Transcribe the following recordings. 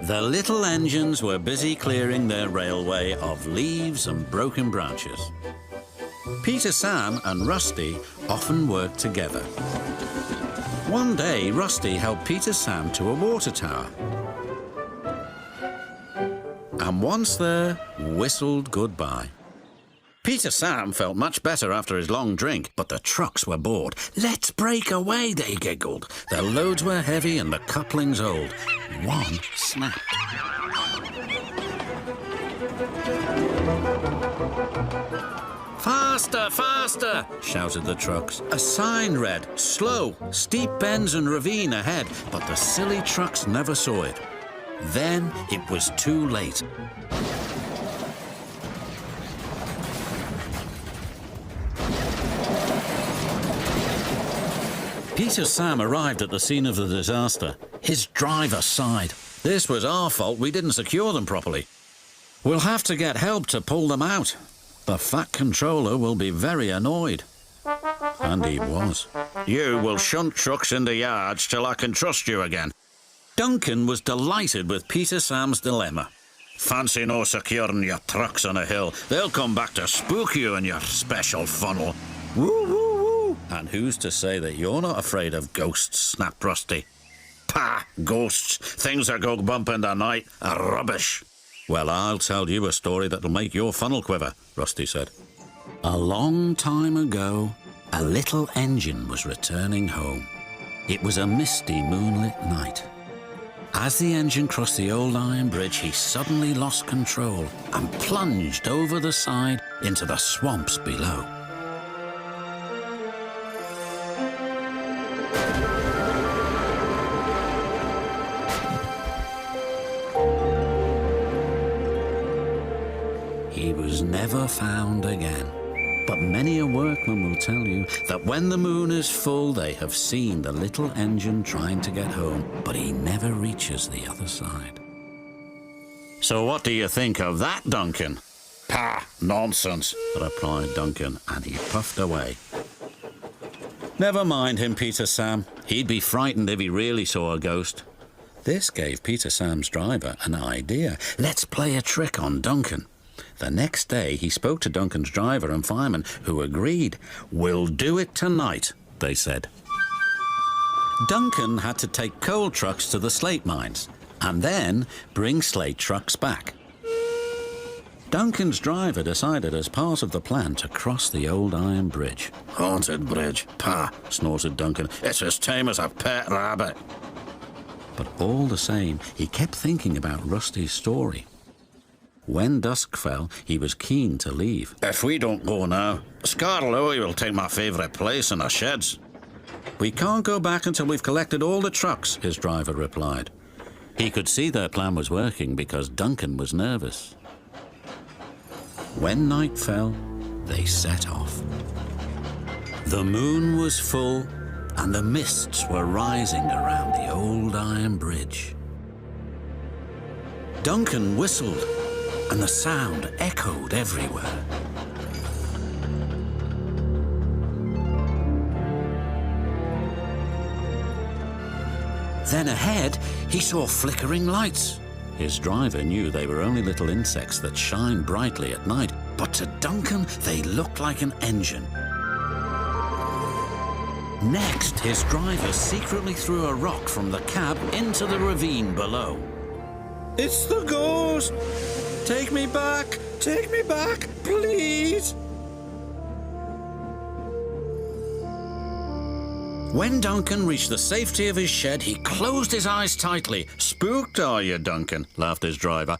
The little engines were busy clearing their railway of leaves and broken branches. Peter Sam and Rusty often worked together. One day, Rusty helped Peter Sam to a water tower. And once there, whistled goodbye. Peter Sam felt much better after his long drink, but the trucks were bored. "Let's break away," they giggled. Their loads were heavy and the couplings old. One snapped. "Faster, faster!" shouted the trucks. A sign read, "Slow, steep bends and ravine ahead," but the silly trucks never saw it. Then it was too late. Peter Sam arrived at the scene of the disaster. His driver sighed. "This was our fault. We didn't secure them properly. We'll have to get help to pull them out. The fat controller will be very annoyed." And he was. "You will shunt trucks in the yards till I can trust you again." Duncan was delighted with Peter Sam's dilemma. "Fancy no securing your trucks on a hill. They'll come back to spook you in your special funnel." "Woo, woo, woo!" "And who's to say that you're not afraid of ghosts?" snapped Rusty. "Pah, ghosts. Things that go bump in the night are rubbish." "Well, I'll tell you a story that'll make your funnel quiver," Rusty said. A long time ago, a little engine was returning home. It was a misty, moonlit night. As the engine crossed the old iron bridge, he suddenly lost control and plunged over the side into the swamps below. He was never found again. But many a workman will tell you that when the moon is full, they have seen the little engine trying to get home, but he never reaches the other side. "So what do you think of that, Duncan?" "Pah, nonsense," replied Duncan, and he puffed away. Never mind him, Peter Sam. He'd be frightened if he really saw a ghost. This gave Peter Sam's driver an idea. Let's play a trick on Duncan. The next day, he spoke to Duncan's driver and fireman, who agreed. "We'll do it tonight," they said. Duncan had to take coal trucks to the slate mines and then bring slate trucks back. Duncan's driver decided as part of the plan to cross the old iron bridge. "Haunted bridge, pah," snorted Duncan. "It's as tame as a pet rabbit." But all the same, he kept thinking about Rusty's story. When dusk fell, he was keen to leave. "If we don't go now, Scarlet will take my favourite place in the sheds." "We can't go back until we've collected all the trucks," his driver replied. He could see their plan was working because Duncan was nervous. When night fell, they set off. The moon was full and the mists were rising around the old iron bridge. Duncan whistled, and the sound echoed everywhere. Then ahead, he saw flickering lights. His driver knew they were only little insects that shine brightly at night, but to Duncan, they looked like an engine. Next, his driver secretly threw a rock from the cab into the ravine below. "It's the ghost! Take me back, please!" When Duncan reached the safety of his shed, he closed his eyes tightly. "Spooked, are you, Duncan?" laughed his driver.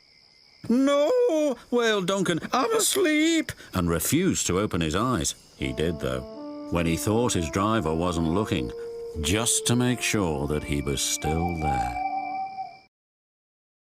"No," wailed Duncan, "I'm asleep," and refused to open his eyes. He did, though, when he thought his driver wasn't looking, just to make sure that he was still there.